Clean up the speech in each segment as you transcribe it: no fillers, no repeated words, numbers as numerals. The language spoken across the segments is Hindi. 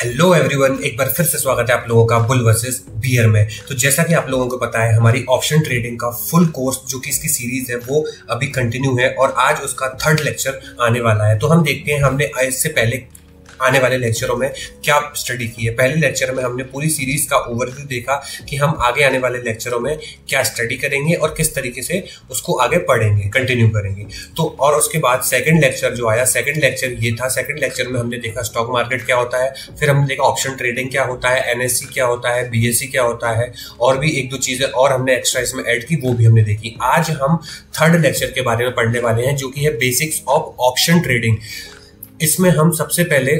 हेलो एवरीवन, एक बार फिर से स्वागत है आप लोगों का बुल वर्सेस बियर में। तो जैसा कि आप लोगों को पता है, हमारी ऑप्शन ट्रेडिंग का फुल कोर्स जो कि इसकी सीरीज है वो अभी कंटिन्यू है और आज उसका थर्ड लेक्चर आने वाला है। तो हम देखते हैं हमने इससे पहले आने वाले लेक्चरों में क्या स्टडी की है। पहले लेक्चर में हमने पूरी सीरीज का ओवरव्यू देखा कि हम आगे आने वाले लेक्चरों में क्या स्टडी करेंगे और किस तरीके से उसको आगे पढ़ेंगे, कंटिन्यू करेंगे। तो और उसके बाद सेकंड लेक्चर जो आया, सेकंड लेक्चर ये था। सेकंड लेक्चर में हमने देखा स्टॉक मार्केट क्या होता है, फिर हमने देखा ऑप्शन ट्रेडिंग क्या होता है, एनएससी क्या होता है, बीएससी क्या होता है, और भी एक दो चीजें और हमने एक्स्ट्रा इसमें ऐड की, वो भी हमने देखी। आज हम थर्ड लेक्चर के बारे में पढ़ने वाले हैं जो कि है बेसिक्स ऑफ ऑप्शन ट्रेडिंग। इसमें हम सबसे पहले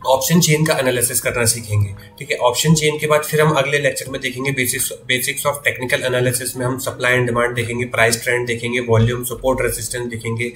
ऑप्शन चेन का एनालिसिस करना सीखेंगे, ठीक है। ऑप्शन चेन के बाद फिर हम अगले लेक्चर में देखेंगे बेसिक्स ऑफ टेक्निकल एनालिसिस में हम सप्लाई एंड डिमांड देखेंगे, प्राइस ट्रेंड देखेंगे, वॉल्यूम, सपोर्ट, रेजिस्टेंस देखेंगे।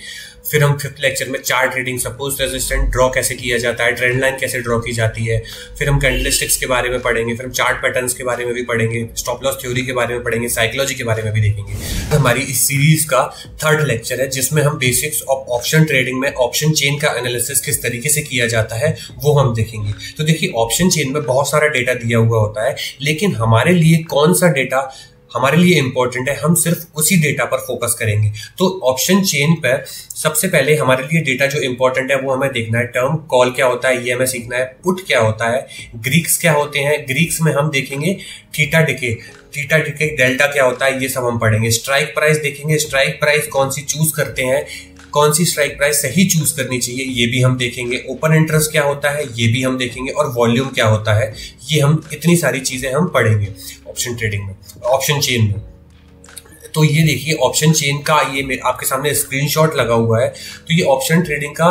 फिर हम फिफ्थ लेक्चर में chart reading, suppose resistance draw कैसे किया जाता है, ट्रेंड लाइन कैसे ड्रॉ की जाती है। फिर हम कैंडलस्टिक्स के बारे में पढ़ेंगे, फिर हम चार्ट पैटर्न्स के बारे में भी पढ़ेंगे, स्टॉप लॉस थ्योरी के बारे में पढ़ेंगे, साइकोलॉजी के बारे में भी देखेंगे। तो हमारी इस सीरीज का थर्ड लेक्चर है जिसमें हम बेसिक्स ऑफ ऑप्शन ट्रेडिंग में ऑप्शन चेन का एनालिसिस किस तरीके से किया जाता है वो हम देखेंगे। तो देखिए, ऑप्शन चेन में बहुत सारा डेटा दिया हुआ होता है, लेकिन हमारे लिए कौन सा डेटा हमारे लिए इंपॉर्टेंट है, हम सिर्फ उसी डेटा पर फोकस करेंगे। तो ऑप्शन चेन पर सबसे पहले हमारे लिए डेटा जो इंपॉर्टेंट है वो हमें देखना है। टर्म कॉल क्या होता है ये हमें सीखना है, पुट क्या होता है, ग्रीक्स क्या होते हैं, ग्रीक्स में हम देखेंगे थीटा डिके, डेल्टा क्या होता है, ये सब हम पढ़ेंगे। स्ट्राइक प्राइस देखेंगे, स्ट्राइक प्राइस कौन सी चूज करते हैं, कौन सी स्ट्राइक प्राइस सही चूज करनी चाहिए, ये भी हम देखेंगे। ओपन इंटरेस्ट क्या होता है ये भी हम देखेंगे, और वॉल्यूम क्या होता है, ये हम इतनी सारी चीजें हम पढ़ेंगे ऑप्शन ट्रेडिंग में, ऑप्शन चेन में। तो ये देखिए ऑप्शन चेन का ये आपके सामने स्क्रीनशॉट लगा हुआ है। तो ये ऑप्शन ट्रेडिंग का,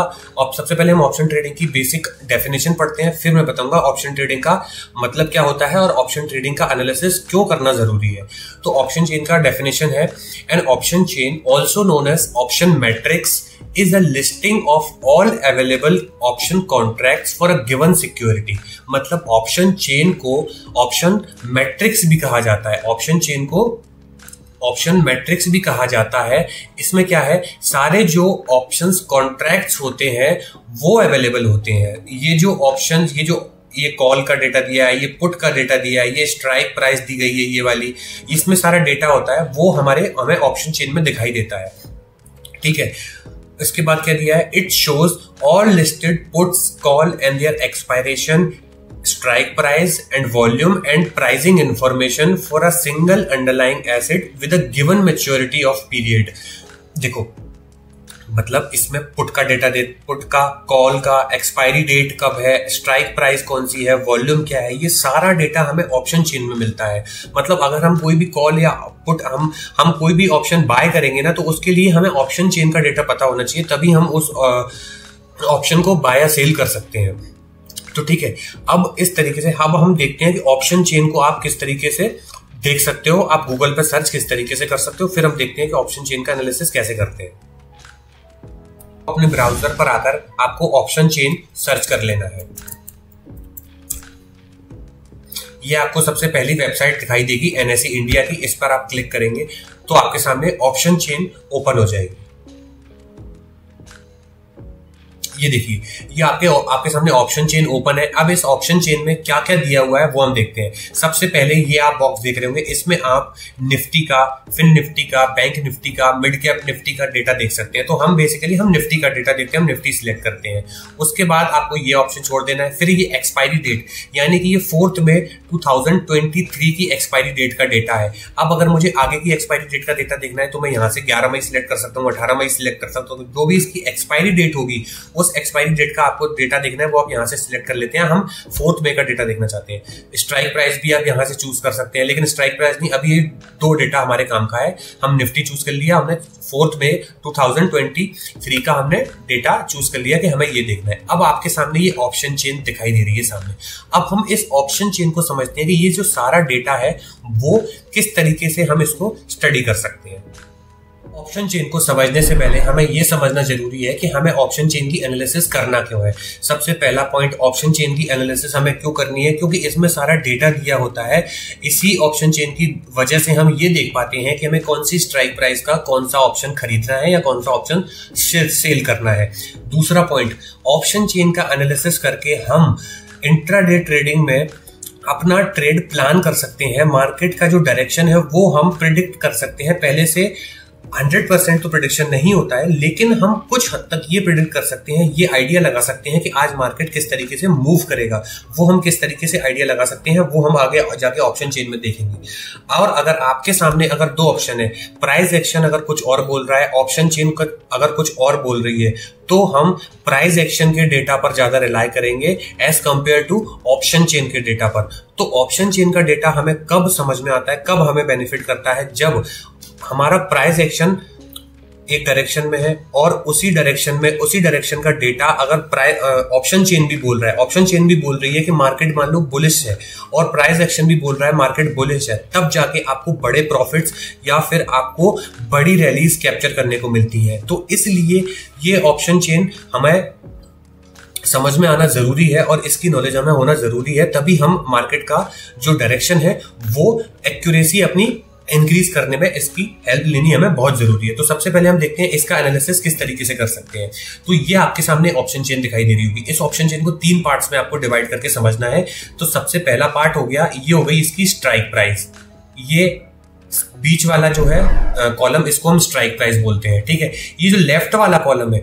सबसे पहले हम ऑप्शन ट्रेडिंग की बेसिक डेफिनेशन पढ़ते हैं, फिर मैं बताऊंगा ऑप्शन ट्रेडिंग का मतलब क्या होता है और ऑप्शन ट्रेडिंग का एनालिसिस क्यों करना जरूरी है। तो ऑप्शन चेन का डेफिनेशन है, an option chain also known as option matrix is a listing of all available option contracts for a given security। मतलब ऑप्शन चेन को ऑप्शन मैट्रिक्स भी कहा जाता है, ऑप्शन चेन को ऑप्शन मैट्रिक्स भी कहा जाता है। इसमें क्या है, सारे जो ऑप्शंस कॉन्ट्रैक्ट्स होते हैं वो अवेलेबल होते हैं। ये जो ऑप्शंस, ये कॉल का डेटा दिया है, ये पुट का डेटा दिया है, ये स्ट्राइक प्राइस दी गई है, ये वाली, इसमें सारा डेटा होता है, वो हमें ऑप्शन चेन में दिखाई देता है, ठीक है। इसके बाद क्या दिया है, it shows all listed puts, call and their expiration, strike price and volume and pricing information for a single underlying asset with a given maturity of period। देखो, मतलब इसमें पुट का डेटा दे, पुट का, कॉल का, एक्सपायरी डेट कब है, स्ट्राइक प्राइस कौन सी है, वॉल्यूम क्या है, ये सारा डेटा हमें ऑप्शन चेन में मिलता है। मतलब अगर हम कोई भी कॉल या पुट, हम कोई भी ऑप्शन बाय करेंगे ना, तो उसके लिए हमें ऑप्शन चेन का डेटा पता होना चाहिए, तभी हम उस ऑप्शन को बाय या सेल कर सकते हैं। तो ठीक है, अब इस तरीके से अब हम देखते हैं कि ऑप्शन चेन को आप किस तरीके से देख सकते हो, आप गूगल पर सर्च किस तरीके से कर सकते हो। फिर हम देखते हैं कि ऑप्शन चेन का एनालिसिस कैसे करते हैं। अपने ब्राउजर पर आकर आपको ऑप्शन चेन सर्च कर लेना है। ये आपको सबसे पहली वेबसाइट दिखाई देगी एनएससी इंडिया की, इस पर आप क्लिक करेंगे तो आपके सामने ऑप्शन चेन ओपन हो जाएगी। ये देखिए, ये आपके सामने ऑप्शन चेन ओपन है। अब इस ऑप्शन चेन में क्या क्या दिया हुआ है वो हम देखते हैं। सबसे पहले ये आप बॉक्स देख रहे होंगे, इसमें आप निफ्टी का, फिन निफ्टी का, बैंक निफ्टी का, मिड कैप निफ्टी का डेटा देख सकते हैं। तो हम बेसिकली निफ्टी का डेटा देखते हैं, हम निफ्टी सिलेक्ट करते हैं। उसके बाद आपको ये ऑप्शन छोड़ देना है। फिर ये एक्सपायरी डेट, यानी कि ये 4 मई 2023 की एक्सपायरी डेट का डेटा है। अब अगर मुझे आगे की एक्सपायरी डेट का डेटा देखना है तो मैं यहाँ से 11 मई सिलेक्ट कर सकता हूँ, 18 मई सिलेक्ट कर सकता हूँ। जो भी इसकी एक्सपायरी डेट होगी, उस एक्सपायरी डेट का आपको डेटा देखना है, वो आप यहां से सिलेक्ट कर लेते हैं। हम 4 मई का डेटा देखना चाहते हैं। स्ट्राइक प्राइस भी आप यहां से चूज कर सकते हैं, लेकिन स्ट्राइक प्राइस नहीं, अभी ये 2 डेटा हमारे काम का है। हम निफ्टी चूज कर लिया, हमने 4 मई 2023 का हमने डेटा चूज कर लिया कि हमें ये देखना है। अब आपके सामने ये ऑप्शन चेन दिखाई दे रही है सामने। अब हम इस ऑप्शन चेन को समझते हैं कि ये जो सारा डेटा है वो किस तरीके से हम इसको स्टडी कर सकते हैं। ऑप्शन चेन को समझने से पहले हमें यह समझना जरूरी है कि हमें ऑप्शन चेन की एनालिसिस करना क्यों है। सबसे पहला पॉइंट, ऑप्शन चेन की एनालिसिस हमें क्यों करनी है, क्योंकि इसमें सारा डेटा दिया होता है। इसी ऑप्शन चेन की वजह से हम ये देख पाते हैं कि हमें कौन सी स्ट्राइक प्राइस का कौन सा ऑप्शन खरीदना है या कौन सा ऑप्शन सेल करना है। दूसरा पॉइंट, ऑप्शन चेन का एनालिसिस करके हम इंट्राडे ट्रेडिंग में अपना ट्रेड प्लान कर सकते हैं, मार्केट का जो डायरेक्शन है वो हम प्रिडिक्ट कर सकते हैं पहले से। 100% तो प्रिडिक्शन नहीं होता है, लेकिन हम कुछ हद तक ये प्रिडिक्ट कर सकते हैं, ये आइडिया लगा सकते हैं कि आज मार्केट किस तरीके से मूव करेगा। वो हम किस तरीके से आइडिया लगा सकते हैं वो हम आगे जाके ऑप्शन चेन में देखेंगे। और अगर आपके सामने अगर दो ऑप्शन है, प्राइस एक्शन अगर कुछ और बोल रहा है, ऑप्शन चेन अगर कुछ और बोल रही है, तो हम प्राइस एक्शन के डेटा पर ज्यादा रिलाई करेंगे as compare to option chain के डेटा पर। तो ऑप्शन चेन का डेटा हमें कब समझ में आता है, कब हमें बेनिफिट करता है, जब हमारा प्राइस एक्शन एक डायरेक्शन में है और उसी डायरेक्शन का डेटा अगर ऑप्शन चेन भी बोल रहा है, ऑप्शन चेन भी बोल रही है कि मार्केट मान लो बुलिश है और प्राइस एक्शन भी बोल रहा है मार्केट बुलिश है, तब जाके आपको बड़े प्रॉफिट्स या फिर आपको बड़ी रैलीज कैप्चर करने को मिलती है। तो इसलिए ये ऑप्शन चेन हमें समझ में आना जरूरी है और इसकी नॉलेज हमें होना जरूरी है, तभी हम मार्केट का जो डायरेक्शन है वो एक्यूरेसी अपनी इंक्रीज करने में इसकी हेल्प लेनी हमें बहुत जरूरी है। तो सबसे पहले हम देखते हैं इसका एनालिसिस किस तरीके से कर सकते हैं। तो ये आपके सामने ऑप्शन चेन दिखाई दे रही होगी। इस ऑप्शन चेन को 3 पार्ट्स में आपको डिवाइड करके समझना है। तो सबसे पहला पार्ट हो गया, ये हो गई इसकी स्ट्राइक प्राइस। ये बीच वाला जो है कॉलम, इसको हम स्ट्राइक प्राइस बोलते हैं, ठीक है। ये जो लेफ्ट वाला कॉलम है,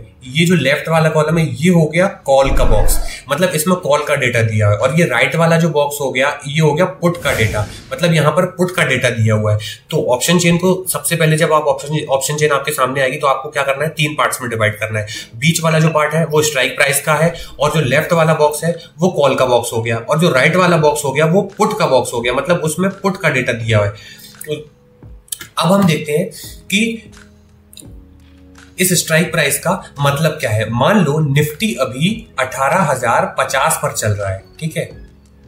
ये हो गया कॉल का बॉक्स, मतलब इसमें कॉल का डेटा दिया है। और ये राइट वाला जो बॉक्स हो गया, ये हो गया पुट का डेटा, मतलब यहाँ पर पुट का डेटा दिया हुआ है। तो ऑप्शन चेन को सबसे पहले जब आप ऑप्शन चेन आपके सामने आएगी तो आपको क्या करना है, 3 पार्ट्स में डिवाइड करना है। बीच वाला जो पार्ट है वो स्ट्राइक प्राइस का है, और जो लेफ्ट वाला बॉक्स है वो कॉल का बॉक्स हो गया, और जो राइट वाला बॉक्स हो गया वो पुट का बॉक्स हो गया, मतलब उसमें पुट का डेटा दिया हुआ है। अब हम देखते हैं कि इस स्ट्राइक प्राइस का मतलब क्या है। मान लो निफ्टी अभी 18,050 पर चल रहा है, ठीक है।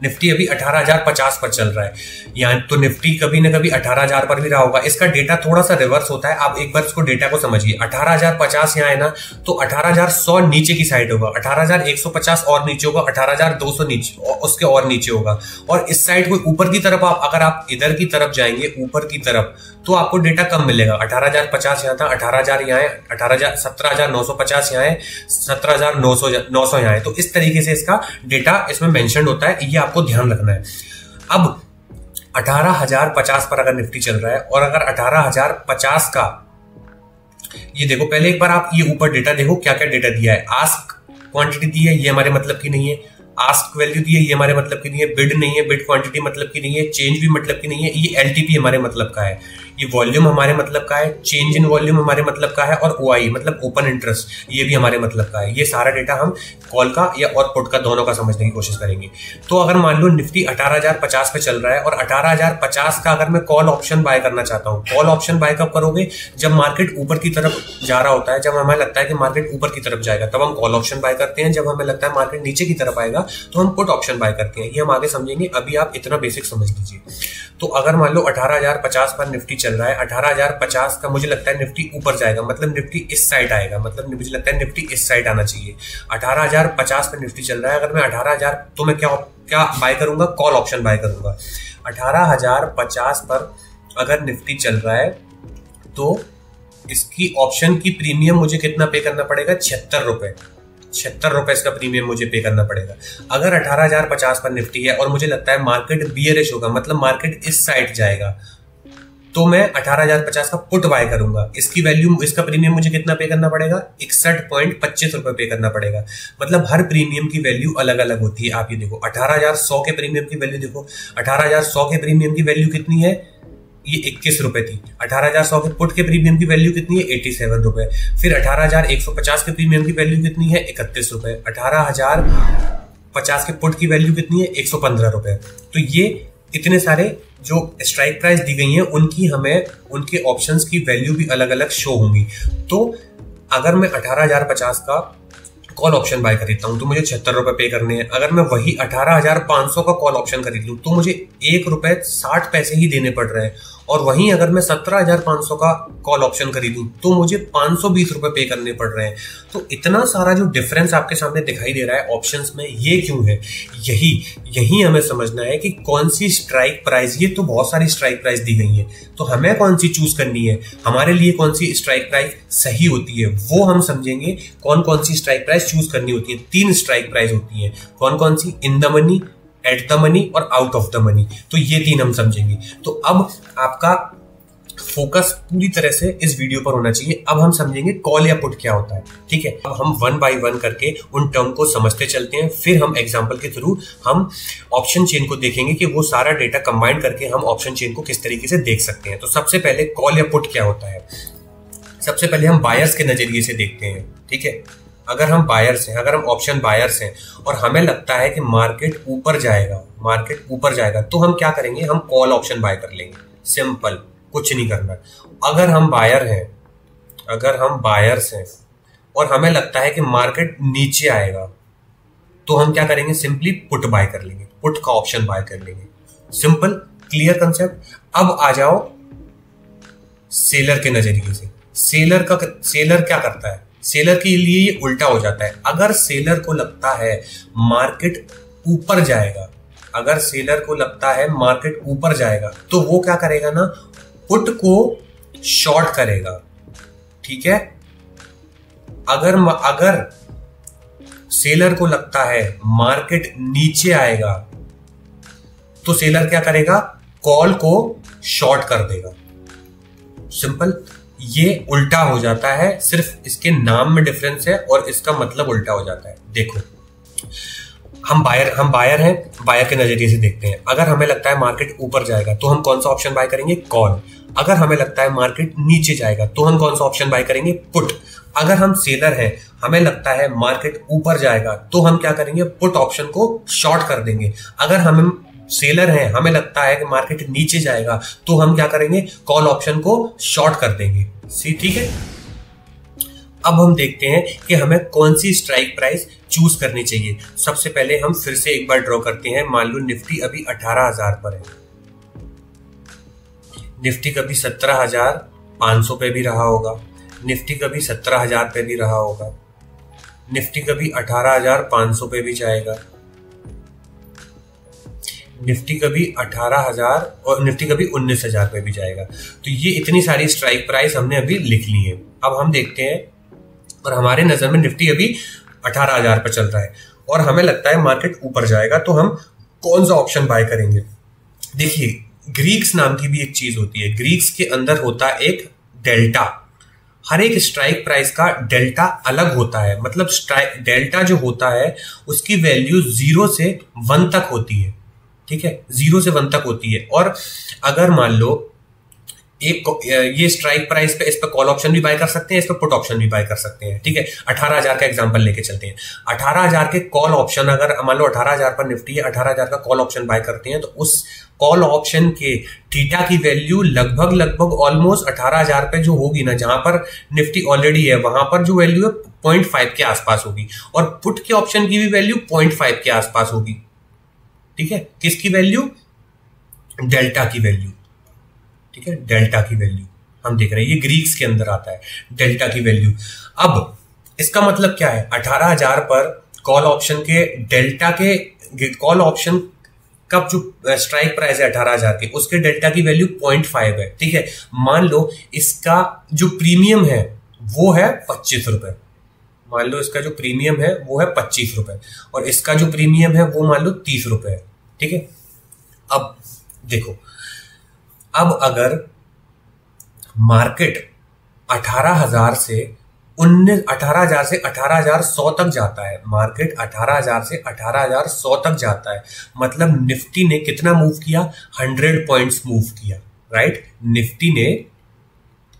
निफ्टी अभी 18,050 पर चल रहा है, यानी तो निफ्टी कभी ना कभी 18,000 पर भी रहा होगा। इसका डेटा थोड़ा सा रिवर्स होता है, आप एक बार इसको डेटा को समझिए। 18,050 यहाँ है ना, तो 18,100 नीचे की साइड होगा, 18,150 और नीचे होगा, 18,200 नीचे, उसके और नीचे होगा। और इस साइड को ऊपर की तरफ अगर आप इधर की तरफ जाएंगे, ऊपर की तरफ, तो आपको डेटा कम मिलेगा। 18,050 यहाँ था, 18,000 यहाँ है, 17,950 यहाँ है, 17,900 यहाँ है। तो इस तरीके से इसका डेटा इसमें मेंशन होता है, ये आपको ध्यान रखना है। अब 18,050 पर अगर निफ्टी चल रहा है, और अगर 18,050 का, ये देखो पहले एक बार आप ये ऊपर डेटा देखो, क्या क्या डेटा दिया है। आस्क क्वांटिटी दी है, ये हमारे मतलब की नहीं है। आस्क वैल्यू दी है, ये हमारे मतलब की नहीं है। बिड नहीं है, बिड क्वांटिटी मतलब की नहीं है। चेंज भी मतलब की नहीं है। ये एलटीपी हमारे मतलब का है। ये वॉल्यूम हमारे मतलब का है। चेंज इन वॉल्यूम हमारे मतलब का है। और ओआई मतलब ओपन इंटरेस्ट, ये भी हमारे मतलब का है। ये सारा डेटा हम कॉल का या और पुट का दोनों का समझने की कोशिश करेंगे। तो अगर मान लो निफ्टी 18,050 पे चल रहा है, और 18,050 का अगर मैं कॉल ऑप्शन बाय करना चाहता हूँ। कॉल ऑप्शन बाय कब करोगे, जब मार्केट ऊपर की तरफ जा रहा होता है, जब हमें लगता है कि मार्केट ऊपर की तरफ जाएगा तब हम कॉल ऑप्शन बाय करते हैं। जब हमें लगता है मार्केट नीचे की तरफ आएगा तो हम पुट ऑप्शन बाय करते हैं। ये हम आगे समझेंगे, अभी आप इतना बेसिक समझ लीजिए। तो अगर मान लो 18,050 पर निफ्टी चल रहा है, 18,050 का मुझे लगता है निफ्टी ऊपर जाएगा, मतलब निफ्टी इस साइड आएगा, मतलब मुझे लगता है निफ्टी इस साइड आना चाहिए। 18,050 पर निफ्टी चल रहा है, अगर मैं 18,000, तो मैं क्या बाय करूंगा, कॉल ऑप्शन बाय करूंगा। 18,050 पर अगर निफ्टी चल रहा है तो इसकी ऑप्शन की प्रीमियम मुझे कितना पे करना पड़ेगा, 76 रुपए। 76 रुपए इसका प्रीमियम मुझे पे करना पड़ेगा। अगर 18,050 पर निफ्टी है और मुझे लगता है मार्केट बियरिश होगा, मतलब मार्केट इस साइड जाएगा, तो मैं 18,050 का पुट बाय करूंगा। इसकी वैल्यू, इसका प्रीमियम मुझे कितना पे करना पड़ेगा, 61.25 रुपए पे करना पड़ेगा। मतलब हर प्रीमियम की वैल्यू अलग अलग होती है। आप ये देखो 18,100 के प्रीमियम की वैल्यू देखो, 18,100 के प्रीमियम की वैल्यू कितनी है, ये 21 रुपए थी। 18,100 के पुट के प्रीमियम की वैल्यू कितनी है, 87 रुपए। फिर 18,150 के प्रीमियम की वैल्यू कितनी है, 31 रुपए। 18,050 के पुट की वैल्यू कितनी है, 115 रुपए। तो ये इतने सारे जो स्ट्राइक प्राइस दी गई हैं, उनकी हमें उनके ऑप्शंस की वैल्यू भी अलग अलग शो होंगी। तो अगर मैं 18,050 का कॉल ऑप्शन बाय खरीदता हूं तो मुझे 76 रुपए पे करने हैं। अगर मैं वही 18,500 का कॉल ऑप्शन खरीद लूं तो मुझे 1 रुपए 60 पैसे ही देने पड़ रहे हैं। और वहीं अगर मैं 17,500 का कॉल ऑप्शन खरीदूं तो मुझे 520 रुपए पे करने पड़ रहे हैं। तो इतना सारा जो डिफरेंस आपके सामने दिखाई दे रहा है ऑप्शंस में, ये क्यों है? यही हमें समझना है कि कौन सी स्ट्राइक प्राइस, ये तो बहुत सारी स्ट्राइक प्राइस दी गई है, तो हमें कौन सी चूज करनी है, हमारे लिए कौन सी स्ट्राइक प्राइस सही होती है, वो हम समझेंगे। कौन कौन सी स्ट्राइक प्राइस चूज करनी होती है? 3 स्ट्राइक प्राइस होती है। कौन कौन सी? In the money, at the money और आउट ऑफ द मनी। तो ये 3 हम समझेंगे। तो अब आपका फोकस पूरी तरह से इस वीडियो पर होना चाहिए। अब हम समझेंगे कॉल या पुट क्या होता है, ठीक है। अब हम 1 बाय 1 करके उन टर्म को समझते चलते हैं, फिर हम एग्जांपल के थ्रू हम ऑप्शन चेन को देखेंगे कि वो सारा डेटा कंबाइन करके हम ऑप्शन चेन को किस तरीके से देख सकते हैं। तो सबसे पहले कॉल या पुट क्या होता है, सबसे पहले हम बायर्स के नजरिए से देखते हैं, ठीक है। अगर हम बायर्स हैं, अगर हम ऑप्शन बायर्स हैं और हमें लगता है कि मार्केट ऊपर जाएगा, तो हम क्या करेंगे? हम कॉल ऑप्शन बाय कर लेंगे। सिंपल, कुछ नहीं करना। अगर हम बायर्स हैं और हमें लगता है कि मार्केट नीचे आएगा, तो हम क्या करेंगे? सिंपली पुट बाय कर लेंगे, पुट का ऑप्शन बाय कर लेंगे। Simple, clear concept. अब आ जाओ सेलर के नजरिए से। सेलर क्या करता है? सेलर के लिए ये उल्टा हो जाता है। अगर सेलर को लगता है मार्केट ऊपर जाएगा, तो वो क्या करेगा ना, पुट को शॉर्ट करेगा, ठीक है। अगर सेलर को लगता है मार्केट नीचे आएगा, तो सेलर क्या करेगा? कॉल को शॉर्ट कर देगा। सिंपल, ये उल्टा हो जाता है, सिर्फ इसके नाम में डिफरेंस है और इसका मतलब उल्टा हो जाता है। देखो, हम बायर हैं, बायर के नजरिए से देखते हैं। अगर हमें लगता है मार्केट ऊपर जाएगा, तो हम कौन सा ऑप्शन बाय करेंगे? कॉल। अगर हमें लगता है मार्केट नीचे जाएगा, तो हम कौन सा ऑप्शन बाय करेंगे? पुट। अगर हम सेलर हैं, हमें लगता है मार्केट ऊपर जाएगा, तो हम क्या करेंगे? पुट ऑप्शन को शॉर्ट कर देंगे। अगर हम सेलर हैं, हमें लगता है कि मार्केट नीचे जाएगा, तो हम क्या करेंगे? कॉल ऑप्शन को शॉर्ट कर देंगे। ठीक है। अब हम देखते हैं कि हमें कौन सी स्ट्राइक प्राइस चूज करनी चाहिए। सबसे पहले हम फिर से एक बार ड्रॉ करते हैं। मान लो निफ्टी अभी 18,000 पर है, निफ्टी कभी 17,500 पे भी रहा होगा, निफ्टी कभी 17,000 पे भी रहा होगा, निफ्टी कभी 18,500 पे भी जाएगा, निफ्टी कभी 18,000 और निफ्टी कभी 19,000 पे भी जाएगा। तो ये इतनी सारी स्ट्राइक प्राइस हमने अभी लिख ली है। अब हम देखते हैं, और हमारे नजर में निफ्टी अभी 18,000 पर चल रहा है और हमें लगता है मार्केट ऊपर जाएगा, तो हम कौन सा ऑप्शन बाय करेंगे? देखिए, ग्रीक्स नाम की भी एक चीज होती है। ग्रीक्स के अंदर होता है एक डेल्टा। हर एक स्ट्राइक प्राइस का डेल्टा अलग होता है। मतलब डेल्टा जो होता है उसकी वैल्यू 0 से 1 तक होती है, ठीक है, 0 से 1 तक होती है। और अगर मान लो ये स्ट्राइक प्राइस पे, इस पे कॉल ऑप्शन भी बाय कर सकते हैं, इस पे पुट ऑप्शन भी बाय कर सकते हैं, ठीक है। 18,000 का एग्जांपल लेके चलते हैं। 18,000 के कॉल ऑप्शन, अगर मान लो 18,000 पर निफ्टी है, 18,000 का कॉल ऑप्शन बाय करते हैं, तो उस कॉल ऑप्शन के थीटा की वैल्यू लगभग ऑलमोस्ट 18,000 पे जो होगी ना, जहां पर निफ्टी ऑलरेडी है, वहां पर जो वैल्यू है 0.5 के आसपास होगी। और पुट के ऑप्शन की भी वैल्यू 0.5 के आसपास होगी, ठीक है। किसकी वैल्यू? डेल्टा की वैल्यू, ठीक है, डेल्टा की वैल्यू हम देख रहे हैं। ये ग्रीक्स के अंदर आता है, डेल्टा की वैल्यू। अब इसका मतलब क्या है? 18,000 पर कॉल ऑप्शन के डेल्टा के कॉल ऑप्शन का जो स्ट्राइक प्राइस है 18,000 के, उसके डेल्टा की वैल्यू 0.5 है, ठीक है। मान लो इसका जो प्रीमियम है वो है 25 रुपए। मान लो इसका जो प्रीमियम है वो है 25 रुपए और इसका जो प्रीमियम है वो मान लो 30 रुपए है, ठीक है। अब देखो, अब अगर मार्केट 18,000 से 18,100 तक जाता है, मार्केट 18,000 से 18,100 तक जाता है, मतलब निफ्टी ने कितना मूव किया? 100 पॉइंट्स मूव किया, राइट। निफ्टी ने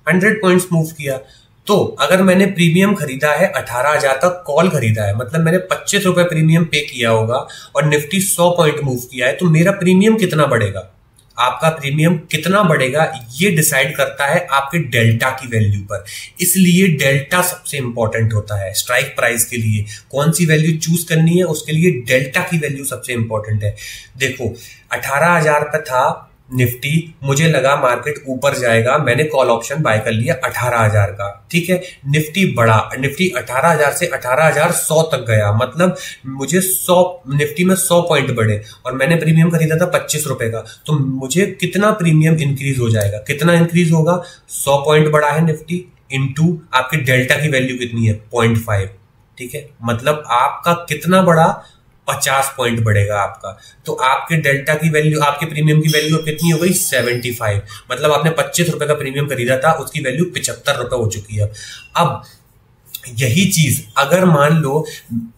100 पॉइंट्स मूव किया। तो अगर मैंने प्रीमियम खरीदा है 18,000 का कॉल खरीदा है, मतलब मैंने 25 रुपए प्रीमियम पे किया होगा और निफ्टी 100 पॉइंट मूव किया है, तो मेरा प्रीमियम कितना बढ़ेगा? आपका प्रीमियम कितना बढ़ेगा ये डिसाइड करता है आपके डेल्टा की वैल्यू पर। इसलिए डेल्टा सबसे इंपॉर्टेंट होता है स्ट्राइक प्राइस के लिए। कौन सी वैल्यू चूज करनी है उसके लिए डेल्टा की वैल्यू सबसे इंपॉर्टेंट है। देखो 18,000 पे था निफ्टी, मुझे लगा मार्केट ऊपर जाएगा, मैंने कॉल ऑप्शन बाय कर लिया 18,000 का, ठीक है। निफ्टी बढ़ा, निफ्टी 18,000 से 18,100 तक गया, मतलब मुझे 100 निफ्टी में 100 पॉइंट बढ़े और मैंने प्रीमियम खरीदा था 25 रुपए का, तो मुझे कितना प्रीमियम इंक्रीज हो जाएगा, कितना इंक्रीज होगा, 100 पॉइंट बढ़ा है निफ्टी इनटू आपकी डेल्टा की वैल्यू कितनी है 0.5, ठीक है। मतलब आपका कितना बढ़ा, 50 पॉइंट बढ़ेगा आपका, तो आपके डेल्टा की वैल्यू, आपके प्रीमियम की वैल्यू कितनी हो गई 75, मतलब आपने 25 रुपए का प्रीमियम खरीदा था, उसकी वैल्यू 75 रुपए हो चुकी है। अब यही चीज अगर मान लो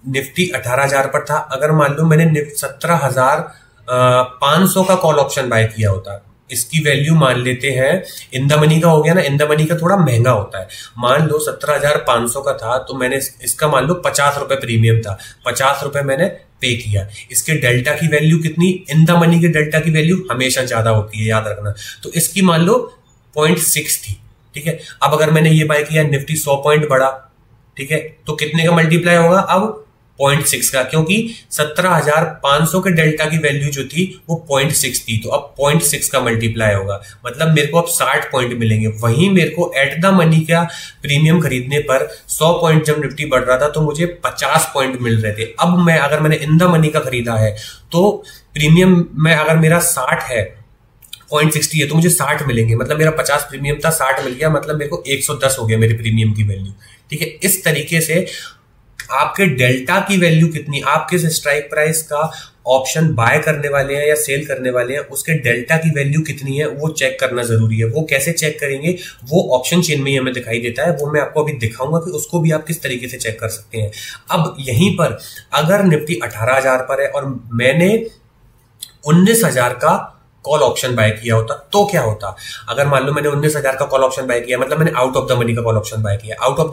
निफ्टी 18,000 पर था, अगर मान लो मैंने 17,500 का कॉल ऑप्शन बाय किया होता, इसकी वैल्यू मान लेते हैं, इन द मनी का हो गया ना, इन द मनी का थोड़ा महंगा होता है, मान लो 17,500 का था, तो मैंने इसका मान लो 50 रुपए प्रीमियम था, 50 रुपए मैंने पे किया, इसके डेल्टा की वैल्यू कितनी, इन द मनी के डेल्टा की वैल्यू हमेशा ज्यादा होती है, याद रखना, तो इसकी मान लो 0.6 थी, ठीक है। अब अगर मैंने ये बाय किया, निफ्टी 100 पॉइंट बढ़ा, ठीक है, तो कितने का मल्टीप्लाई होगा अब 0.6 का, क्योंकि 17,500 के डेल्टा की वैल्यू जो थी वो 0.6 थी, तो अब 0.6 का मल्टीप्लाई होगा, मतलब मेरे को अब 60 पॉइंट मिलेंगे। वहीं मेरे को एट द मनी का प्रीमियम खरीदने पर 100 पॉइंट जब निफ्टी बढ़ रहा था तो मुझे 50 पॉइंट मिल रहे थे। अब मैं अगर मैंने इन द मनी का खरीदा है तो प्रीमियम में अगर मेरा 60 है, 0.60 है, तो मुझे 60 मिलेंगे, मतलब मेरा 50 प्रीमियम था, 60 मिल गया, मतलब मेरे को 110 हो गया मेरे प्रीमियम की वैल्यू, ठीक है। इस तरीके से आपके डेल्टा की वैल्यू कितनी, आप किस स्ट्राइक प्राइस का ऑप्शन बाय करने वाले हैं या सेल करने वाले हैं, उसके डेल्टा की वैल्यू कितनी है वो चेक करना जरूरी है। वो कैसे चेक करेंगे, वो ऑप्शन चेन में ही हमें दिखाई देता है, वो मैं आपको अभी दिखाऊंगा कि उसको भी आप किस तरीके से चेक कर सकते हैं। अब यहीं पर अगर निफ्टी 18,000 पर है और मैंने 19,000 का कॉल ऑप्शन बाय किया होता तो क्या होता, अगर मान लो मैंने 19,000 का कॉल ऑप्शन बाय किया, मतलब मैंने आउट ऑफ द मनी का कॉल ऑप्शन बाय किया, आउट ऑफ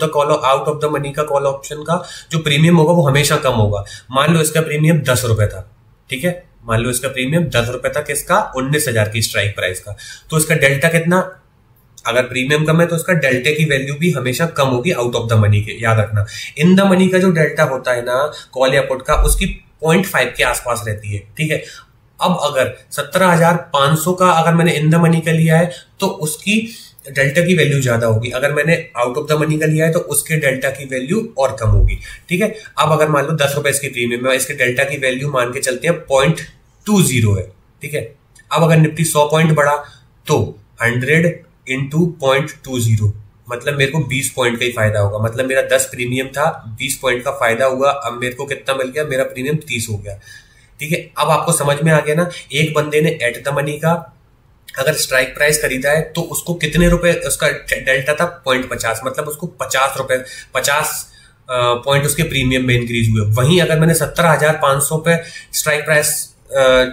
द मनी का कॉल ऑप्शन का जो प्रीमियम होगा वो हमेशा कम होगा। मान लो इसका प्रीमियम 10 रुपए था, ठीक है, मान लो इसका प्रीमियम 10 रुपए था, किसका, 19,000 की स्ट्राइक प्राइस का, तो इसका डेल्टा कितना, अगर प्रीमियम कम है तो इसका डेल्टा की वैल्यू भी हमेशा कम होगी आउट ऑफ द मनी के, याद रखना। इन द मनी का जो डेल्टा होता है ना कॉल या पुट का, उसकी 0.5 के आसपास रहती है, ठीक है। अब अगर 17,500 का अगर मैंने इन द मनी का लिया है तो उसकी डेल्टा की वैल्यू ज्यादा होगी, अगर मैंने आउट ऑफ द मनी का लिया है तो उसके डेल्टा की वैल्यू और कम होगी, ठीक है। अब अगर मान लो 10 रुपए इसकी प्रीमियम है, इसके डेल्टा की वैल्यू मान के चलते हैं 0.20 है, ठीक है। अब अगर निफ्टी 100 पॉइंट बढ़ा तो 100 इंटू 0.20, मतलब मेरे को 20 पॉइंट का ही फायदा होगा, मतलब मेरा 10 प्रीमियम था, 20 पॉइंट का फायदा हुआ, अब मेरे को कितना मिल गया, मेरा प्रीमियम 30 हो गया, ठीक है। अब आपको समझ में आ गया ना, एक बंदे ने एट द मनी का अगर स्ट्राइक प्राइस खरीदा है तो उसको कितने रुपए, उसका डेल्टा था 0.50, मतलब उसको 50 रुपए, 50 पॉइंट उसके प्रीमियम में इंक्रीज हुए। वहीं अगर मैंने 17,500 पे स्ट्राइक प्राइस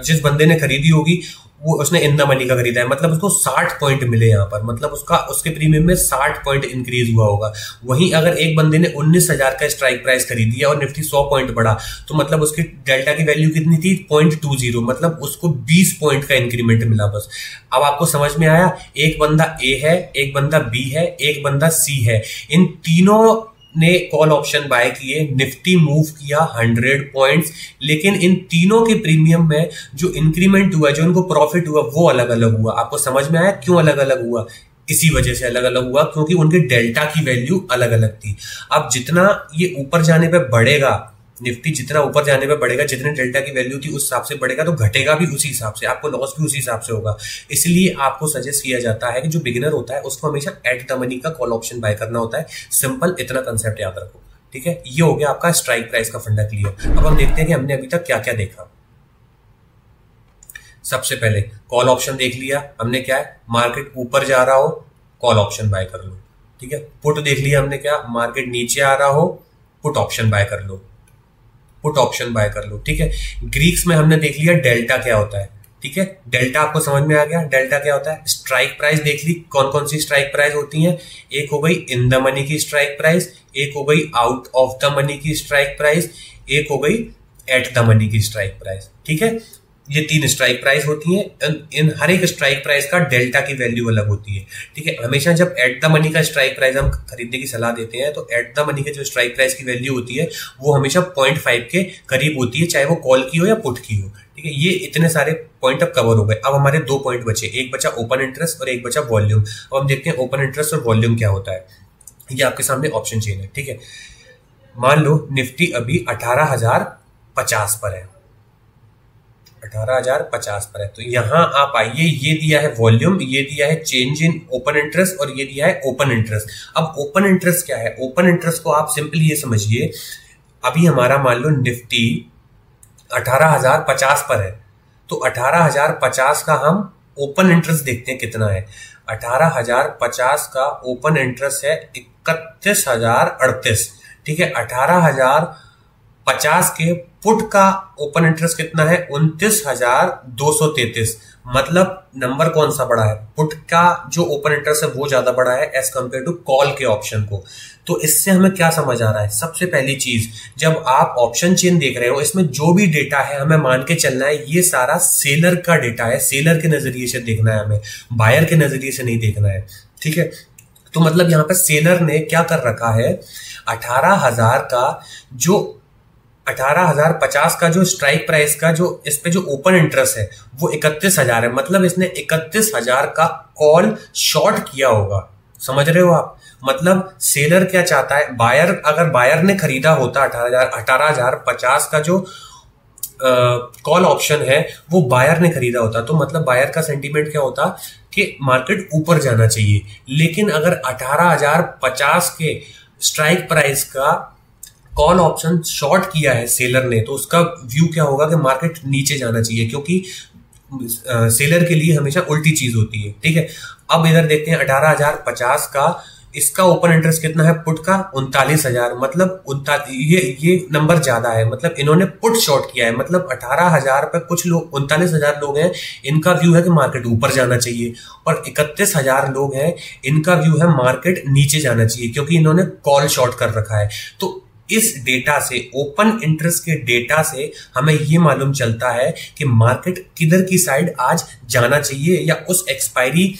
जिस बंदे ने खरीदी होगी वो उसने इन द मनी का खरीदा है, मतलब उसको 60 पॉइंट मिले यहाँ पर, मतलब उसके प्रीमियम में 60 पॉइंट इंक्रीज हुआ होगा। वहीं अगर एक बंदे ने 19,000 का स्ट्राइक प्राइस खरीदी है और निफ्टी 100 पॉइंट बढ़ा तो मतलब उसकी डेल्टा की वैल्यू कितनी थी 0.20, मतलब उसको 20 पॉइंट का इंक्रीमेंट मिला बस। अब आपको समझ में आया, एक बंदा ए है, एक बंदा बी है, एक बंदा सी है, इन तीनों ने कॉल ऑप्शन बाय किए, निफ्टी मूव किया 100 पॉइंट्स, लेकिन इन तीनों के प्रीमियम में जो इंक्रीमेंट हुआ, जो इनको प्रॉफिट हुआ वो अलग अलग हुआ। आपको समझ में आया क्यों अलग अलग हुआ? इसी वजह से अलग अलग हुआ क्योंकि उनके डेल्टा की वैल्यू अलग अलग थी। अब जितना ये ऊपर जाने पे बढ़ेगा, निफ्टी जितना ऊपर जाने पे बढ़ेगा, जितने डेल्टा की वैल्यू थी उस हिसाब से बढ़ेगा, तो घटेगा भी उसी हिसाब से, आपको लॉस भी उसी हिसाब से होगा। इसलिए आपको सजेस्ट किया जाता है कि जो बिगिनर होता है उसको हमेशा एट द मनी का कॉल ऑप्शन बाय करना होता है। सिंपल इतना कंसेप्ट याद रखो, ठीक है। ये हो गया आपका स्ट्राइक प्राइस का फंडा क्लियर। अब हम देखते हैं कि हमने अभी तक क्या क्या देखा। सबसे पहले कॉल ऑप्शन देख लिया हमने, क्या है, मार्केट ऊपर जा रहा हो कॉल ऑप्शन बाय कर लो, ठीक है। पुट देख लिया हमने, क्या, मार्केट नीचे आ रहा हो पुट ऑप्शन बाय कर लो, पुट ऑप्शन बाय कर लो, ठीक है। ग्रीक्स में हमने देख लिया डेल्टा क्या होता है, ठीक है। डेल्टा आपको समझ में आ गया, डेल्टा क्या होता है। स्ट्राइक प्राइस देख ली, कौन कौन सी स्ट्राइक प्राइस होती हैं, एक हो गई इन द मनी की स्ट्राइक प्राइस, एक हो गई आउट ऑफ द मनी की स्ट्राइक प्राइस, एक हो गई एट द मनी की स्ट्राइक प्राइस, ठीक है। ये 3 स्ट्राइक प्राइस होती हैं। इन हर एक स्ट्राइक प्राइस का डेल्टा की वैल्यू अलग होती है, ठीक है। हमेशा जब एट द मनी का स्ट्राइक प्राइस हम खरीदने की सलाह देते हैं तो एट द मनी के जो स्ट्राइक प्राइस की वैल्यू होती है वो हमेशा 0.5 के करीब होती है, चाहे वो कॉल की हो या पुट की हो, ठीक है। ठीक है, ये इतने सारे पॉइंट अब कवर हो गए। अब हमारे 2 पॉइंट बचे, एक बचा ओपन इंटरेस्ट और एक बचा वॉल्यूम। अब हम देखते हैं ओपन इंटरेस्ट और वॉल्यूम क्या होता है। ये आपके सामने ऑप्शन चेन है, ठीक है। मान लो निफ्टी अभी 18,050 पर है, 18,050 पर है। तो यहां आप आइए, ये दिया है वॉल्यूम, ये दिया है चेंज इन ओपन इंटरेस्ट और ये दिया है ओपन इंटरेस्ट। अब ओपन इंटरेस्ट क्या है? ओपन इंटरेस्ट को आप सिंपली ये समझिए, अभी हमारा मान लो निफ्टी 18,050 पर है, तो 18,050 का हम ओपन इंटरेस्ट देखते हैं कितना है। 18,050 का ओपन इंटरेस्ट है 31,038, ठीक है। 18,050 के पुट का ओपन इंटरेस्ट कितना है? 29,233। मतलब नंबर कौन सा बड़ा है? पुट का जो ओपन इंटरेस्ट है वो ज्यादा बड़ा है एज कंपेयर टू कॉल के ऑप्शन को। तो इससे हमें क्या समझ आ रहा है? सबसे पहली चीज, जब आप ऑप्शन चेन देख रहे हो, इसमें जो भी डेटा है हमें मान के चलना है ये सारा सेलर का डेटा है, सेलर के नजरिए से देखना है हमें, बायर के नजरिए से नहीं देखना है, ठीक है। तो मतलब यहां पर सेलर ने क्या कर रखा है, 18,000 का जो 18,050 का जो स्ट्राइक प्राइस का जो इस पे जो ओपन इंटरेस्ट है वो 31,000 है। मतलब इसने 31,000 का कॉल शॉर्ट किया होगा, समझ रहे हो आप? मतलब सेलर क्या चाहता है, बायर, अगर बायर ने खरीदा होता 18,050 का जो कॉल ऑप्शन है वो बायर ने खरीदा होता, तो मतलब बायर का सेंटीमेंट क्या होता कि मार्केट ऊपर जाना चाहिए। लेकिन अगर 18,050 के स्ट्राइक प्राइस का कॉल ऑप्शन शॉर्ट किया है सेलर ने, तो उसका व्यू क्या होगा कि मार्केट नीचे जाना चाहिए, क्योंकि सेलर के लिए हमेशा उल्टी चीज होती है, ठीक है। अब इधर देखते हैं 18,050 का इसका ओपन इंटरेस्ट कितना है पुट का? 39,000। मतलब ये नंबर ज्यादा है, मतलब इन्होंने पुट शॉर्ट किया है। मतलब 18,000 पे कुछ लोग, 39,000 लोग हैं, इनका व्यू है कि मार्केट ऊपर जाना चाहिए, और 31,000 लोग हैं, इनका व्यू है मार्केट नीचे जाना चाहिए, क्योंकि इन्होंने कॉल शॉर्ट कर रखा है। तो इस डेटा से, ओपन इंटरेस्ट के डेटा से हमें ये मालूम चलता है कि मार्केट किधर की साइड आज जाना चाहिए, या उस एक्सपायरी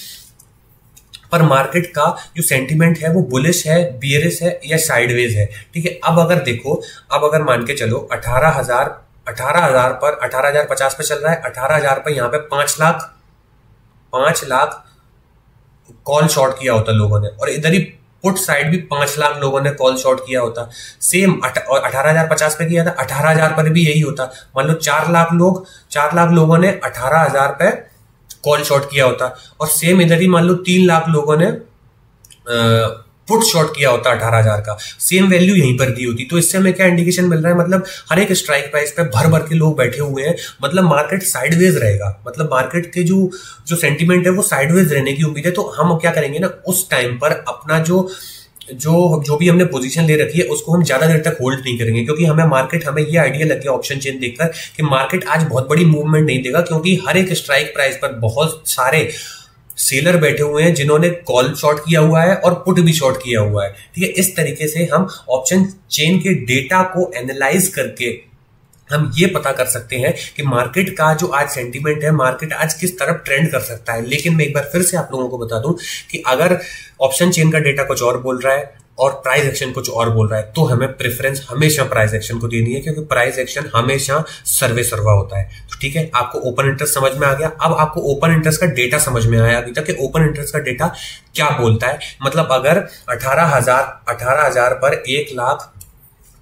पर मार्केट का जो सेंटीमेंट है वो बुलिश है, बियरिश है, या साइडवेज है, ठीक है। अब अगर देखो, अब अगर मान के चलो 18,000 पर 18,050 पे चल रहा है, 18,000 पे यहाँ पे 5 लाख कॉल शॉर्ट किया होता लोगों ने, और इधर ही पुट साइड भी 5 लाख लोगों ने कॉल शॉर्ट किया होता। सेम और 18,050 पे किया था, 18,000 पर भी यही होता। मान लो 4 लाख लोगों ने 18,000 पे कॉल शॉर्ट किया होता, और सेम इधर ही मान लो 3 लाख लोगों ने पुट शॉर्ट किया होता 18,000 का, सेम वैल्यू यहीं पर दी होती। तो इससे हमें क्या इंडिकेशन मिल रहा है? मतलब हर एक स्ट्राइक प्राइस पे भर भर के लोग बैठे हुए हैं, मतलब मार्केट साइडवेज रहेगा, मतलब मार्केट के जो सेंटीमेंट है वो साइडवेज रहने की उम्मीद है। तो हम क्या करेंगे ना, उस टाइम पर अपना जो भी हमने पोजीशन ले रखी है उसको हम ज्यादा देर तक होल्ड नहीं करेंगे, क्योंकि हमें ये आइडिया लग गया ऑप्शन चेन देखकर कि मार्केट आज बहुत बड़ी मूवमेंट नहीं देगा, क्योंकि हर एक स्ट्राइक प्राइस पर बहुत सारे सेलर बैठे हुए हैं जिन्होंने कॉल शॉर्ट किया हुआ है और पुट भी शॉर्ट किया हुआ है, ठीक है। इस तरीके से हम ऑप्शन चेन के डेटा को एनालाइज करके हम ये पता कर सकते हैं कि मार्केट का जो आज सेंटीमेंट है, मार्केट आज किस तरफ ट्रेंड कर सकता है। लेकिन मैं एक बार फिर से आप लोगों को बता दूं कि अगर ऑप्शन चेन का डेटा कुछ और बोल रहा है और प्राइस एक्शन कुछ और बोल रहा है, तो हमें प्रेफरेंस हमेशा प्राइस एक्शन को देनी है, क्योंकि प्राइस एक्शन हमेशा सर्वे सर्वा होता है। तो ठीक है, आपको ओपन इंटरेस्ट समझ में आ गया। अब आपको ओपन इंटरेस्ट का डेटा समझ में आया अभी तक कि ओपन इंटरेस्ट का डेटा क्या बोलता है। मतलब अगर 18,000 पर 1 लाख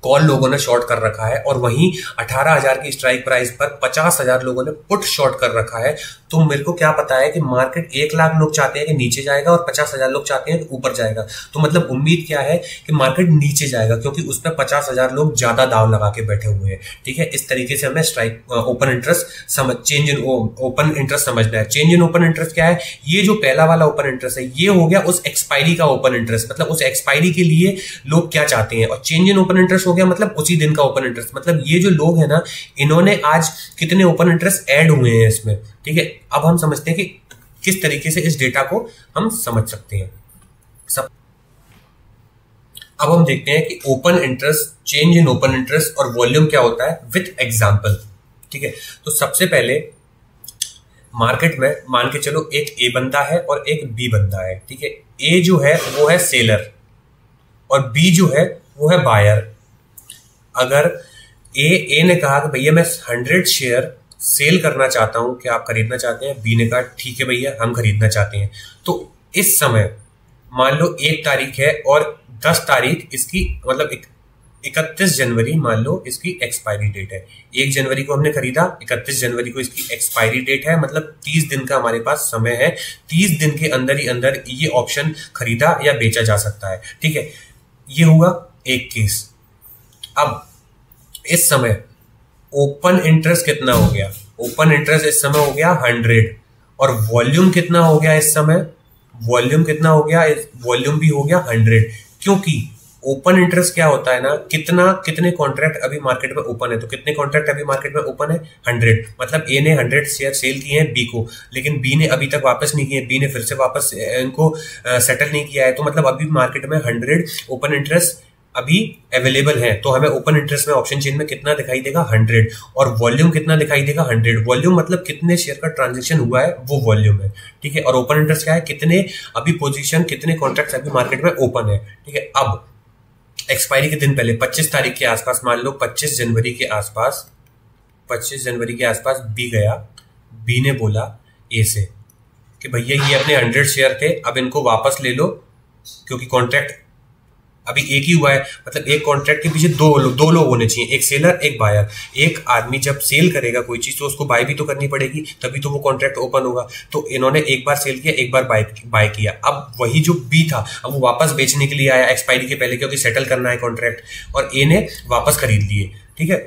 कॉल लोगों ने शॉर्ट कर रखा है, और वहीं 18,000 की स्ट्राइक प्राइस पर 50,000 लोगों ने पुट शॉर्ट कर रखा है, तो मेरे को क्या पता है कि मार्केट 1 लाख लोग चाहते हैं कि नीचे जाएगा और 50,000 लोग चाहते हैं कि ऊपर जाएगा। तो मतलब उम्मीद क्या है कि मार्केट नीचे जाएगा, क्योंकि उस पर 50,000 लोग ज्यादा दाव लगा के बैठे हुए हैं, ठीक है। इस तरीके से हमें strike open interest change in open interest समझना है। चेंज इन ओपन इंटरेस्ट क्या है? ये जो पहला वाला ओपन इंटरेस्ट है ये हो गया उस एक्सपायरी का ओपन इंटरेस्ट, मतलब उस एक्सपायरी के लिए लोग क्या चाहते हैं। और चेंज इन ओपन इंटरेस्ट हो गया मतलब उसी दिन का ओपन इंटरेस्ट, मतलब ये जो लोग हैं ना, इन्होंने आज कितने ओपन इंटरेस्ट ऐड हुए हैं इसमें, ठीक है। अब हम समझते हैं कि किस तरीके से इस डेटा को हम समझ सकते हैं। अब हम देखते हैं कि open interest, change in open interest और वॉल्यूम क्या होता है विथ एग्जांपल, ठीक है। तो सबसे पहले मार्केट में मान के चलो एक ए बंदा है और एक बी बंदा है, ठीक है। ए जो है वो है सेलर और बी जो है वो है बायर। अगर ए ने कहा कि भैया मैं 100 शेयर सेल करना चाहता हूं, क्या आप खरीदना चाहते हैं? बी ने कहा ठीक है भैया हम खरीदना चाहते हैं। तो इस समय मान लो 1 तारीख है और 10 तारीख इसकी मतलब 31 जनवरी मान लो इसकी एक्सपायरी डेट है। 1 जनवरी को हमने खरीदा, 31 जनवरी को इसकी एक्सपायरी डेट है, मतलब 30 दिन का हमारे पास समय है। 30 दिन के अंदर ही अंदर ये ऑप्शन खरीदा या बेचा जा सकता है। ठीक है, ये हुआ एक केस। अब इस समय ओपन इंटरेस्ट कितना हो गया? ओपन इंटरेस्ट इस समय हो गया 100 और वॉल्यूम कितना हो गया इस समय? वॉल्यूम कितना हो गया? वॉल्यूम भी हो गया 100, क्योंकि ओपन इंटरेस्ट क्या होता है ना, कितने कॉन्ट्रैक्ट अभी मार्केट में ओपन है। तो कितने कॉन्ट्रैक्ट अभी मार्केट में ओपन है? 100। मतलब ए ने 100 शेयर सेल किए हैं बी को, लेकिन बी ने अभी तक वापस नहीं किए। बी ने फिर से वापस इनको सेटल नहीं किया है। तो मतलब अभी मार्केट में 100 ओपन इंटरेस्ट अभी अवेलेबल है। तो हमें ओपन इंटरेस्ट में ऑप्शन चेन में कितना दिखाई देगा? 100। और वॉल्यूम कितना दिखाई देगा? 100। वॉल्यूम मतलब कितने शेयर का ट्रांजेक्शन हुआ है वो वॉल्यूम है। ठीक है, और ओपन इंटरेस्ट क्या है? कितने अभी पोजीशन, कितने कॉन्ट्रैक्ट्स अभी मार्केट में ओपन है। ठीक है, अब एक्सपायरी के दिन पहले 25 तारीख के आसपास मान लो 25 जनवरी के आसपास बी गया, बी ने बोला ए से कि भैया ये अपने 100 शेयर थे, अब इनको वापस ले लो, क्योंकि कॉन्ट्रैक्ट अभी एक ही हुआ है। मतलब एक कॉन्ट्रैक्ट के पीछे दो लोग होने चाहिए, एक सेलर एक बायर। एक आदमी जब सेल करेगा कोई चीज तो उसको बाय भी तो करनी पड़ेगी, तभी तो वो कॉन्ट्रैक्ट ओपन होगा। तो इन्होंने एक बार सेल किया, एक बार बाय किया। अब वही जो बी था अब वो वापस बेचने के लिए आया एक्सपायरी के पहले, क्योंकि सेटल करना है कॉन्ट्रैक्ट, और ए ने वापस खरीद लिए। ठीक है,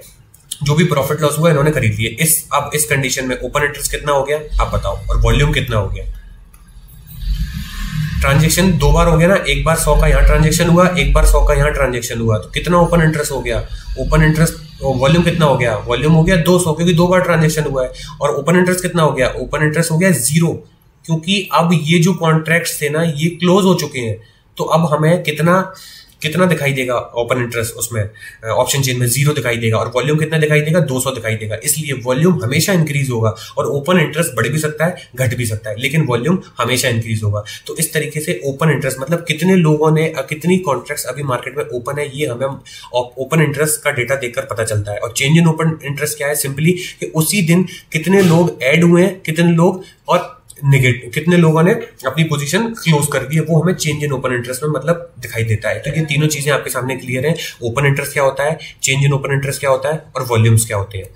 जो भी प्रॉफिट लॉस हुआ इन्होंने खरीद लिए। अब इस कंडीशन में ओपन इंटरेस्ट कितना हो गया आप बताओ, और वॉल्यूम कितना हो गया? ट्रांजेक्शन 2 बार हो गया ना, एक बार 100 का यहाँ ट्रांजेक्शन हुआ, एक बार 100 का यहाँ ट्रांजेक्शन हुआ। तो कितना ओपन इंटरेस्ट हो गया? ओपन इंटरेस्ट वॉल्यूम कितना हो गया? वॉल्यूम हो गया 200, क्योंकि 2 बार ट्रांजेक्शन हुआ है। और ओपन इंटरेस्ट कितना हो गया? ओपन इंटरेस्ट हो गया 0, क्योंकि अब ये जो कॉन्ट्रैक्ट्स थे ना ये क्लोज हो चुके हैं। तो अब हमें कितना दिखाई देगा ओपन इंटरेस्ट उसमें ऑप्शन चेन में? 0 दिखाई देगा। और वॉल्यूम कितना दिखाई देगा? 200 दिखाई देगा। इसलिए वॉल्यूम हमेशा इंक्रीज होगा, और ओपन इंटरेस्ट बढ़ भी सकता है घट भी सकता है, लेकिन वॉल्यूम हमेशा इंक्रीज होगा। तो इस तरीके से ओपन इंटरेस्ट मतलब कितने लोगों ने कितनी कॉन्ट्रैक्ट्स अभी मार्केट में ओपन है, ये हमें ओपन इंटरेस्ट का डेटा देखकर पता चलता है। और चेंज इन ओपन इंटरेस्ट क्या है? सिंपली कि उसी दिन कितने लोग ऐड हुए हैं, कितने लोग और नेगेटिव कितने लोगों ने अपनी पोजीशन क्लोज कर दी है, वो हमें चेंज इन ओपन इंटरेस्ट में मतलब दिखाई देता है। तो ये तीनों चीजें आपके सामने क्लियर है। ओपन इंटरेस्ट क्या होता है, चेंज इन ओपन इंटरेस्ट क्या होता है, और वॉल्यूम्स क्या होते हैं।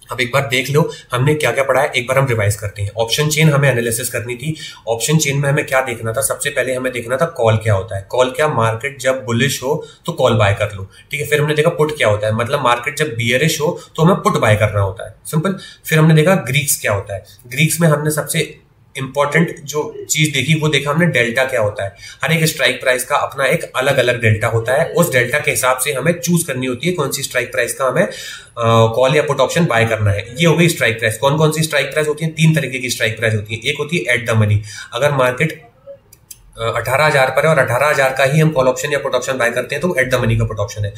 अब एक बार देख लो हमने क्या क्या पढ़ा है, एक बार हम रिवाइज करते हैं। ऑप्शन चेन हमें एनालिसिस करनी थी। ऑप्शन चेन में हमें क्या देखना था? सबसे पहले हमें देखना था कॉल क्या होता है। कॉल क्या? मार्केट जब बुलिश हो तो कॉल बाय कर लो। ठीक है, फिर हमने देखा पुट क्या होता है, मतलब मार्केट जब बियरिश हो तो हमें पुट बाय करना होता है, सिंपल। फिर हमने देखा ग्रीक्स क्या होता है। ग्रीक्स में हमने सबसे इंपॉर्टेंट जो चीज देखी वो देखा हमने डेल्टा क्या होता है। हर एक स्ट्राइक प्राइस का अपना एक अलग अलग डेल्टा होता है। उस डेल्टा के हिसाब से हमें चूज करनी होती है कौन सी स्ट्राइक प्राइस का हमें कॉल या पुट ऑप्शन बाय करना है। ये हो गई स्ट्राइक प्राइस। कौन कौन सी स्ट्राइक प्राइस होती है? 3 तरीके की स्ट्राइक प्राइस होती है। एक होती है एट द मनी, अगर मार्केट 18,000 पर है और 18,000 का ही हम कॉल ऑप्शन या पुट ऑप्शन बाय करते हैं तो एट द मनी का पुट ऑप्शन है।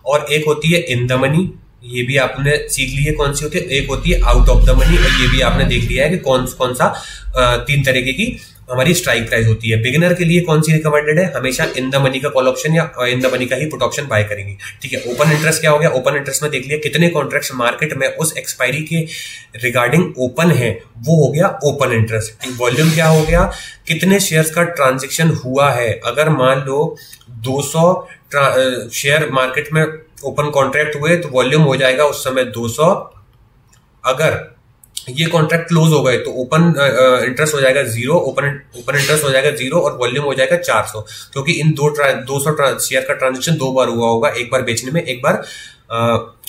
और एक होती है इन द मनी, ये भी आपने सीख ली है कौन सी होती है। एक होती है आउट ऑफ द मनी, और ये भी आपने देख लिया है कि कौन सा 3 तरीके की हमारी स्ट्राइक प्राइस होती है। बिगिनर के लिए कौन सी रिकमेंडेड है? हमेशा इन द मनी का कॉल ऑप्शन या इन द मनी का ही पुट ऑप्शन बाय करेंगे। ठीक है, ओपन इंटरेस्ट क्या हो गया? ओपन इंटरेस्ट में देख लिया कितने कॉन्ट्रैक्ट्स मार्केट में उस एक्सपायरी के रिगार्डिंग ओपन है, वो हो गया ओपन इंटरेस्ट। वॉल्यूम क्या हो गया? कितने शेयर्स का ट्रांजेक्शन हुआ है। अगर मान लो 200 शेयर मार्केट में ओपन कॉन्ट्रैक्ट हुए तो वॉल्यूम हो जाएगा उस समय 200। अगर ये कॉन्ट्रैक्ट क्लोज हो गए तो ओपन इंटरेस्ट हो जाएगा 0, ओपन इंटरेस्ट हो जाएगा 0 और वॉल्यूम हो जाएगा 400, क्योंकि इन 200 शेयर का ट्रांजेक्शन 2 बार हुआ होगा, एक बार बेचने में, एक बार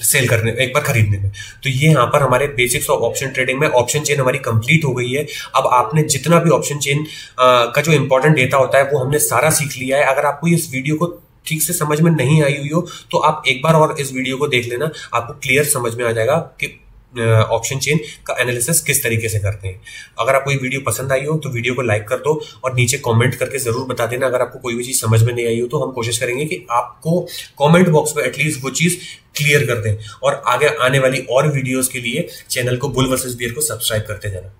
सेल करने, एक बार खरीदने में। तो ये यहाँ पर हमारे बेसिक्स ऑफ ऑप्शन ट्रेडिंग में ऑप्शन चेन हमारी कंप्लीट हो गई है। अब आपने जितना भी ऑप्शन चेन का जो इंपॉर्टेंट डेटा होता है वो हमने सारा सीख लिया है। अगर आपको इस वीडियो को ठीक से समझ में नहीं आई हुई हो तो आप एक बार और इस वीडियो को देख लेना, आपको क्लियर समझ में आ जाएगा कि ऑप्शन चेन का एनालिसिस किस तरीके से करते हैं। अगर आपको ये वीडियो पसंद आई हो तो वीडियो को लाइक कर दो और नीचे कमेंट करके जरूर बता देना। अगर आपको कोई भी चीज समझ में नहीं आई हो तो हम कोशिश करेंगे कि आपको कमेंट बॉक्स में एटलीस्ट वो चीज क्लियर कर दें। और आगे आने वाली और वीडियोस के लिए चैनल को बुल वर्सेस बियर को सब्सक्राइब करते जाना।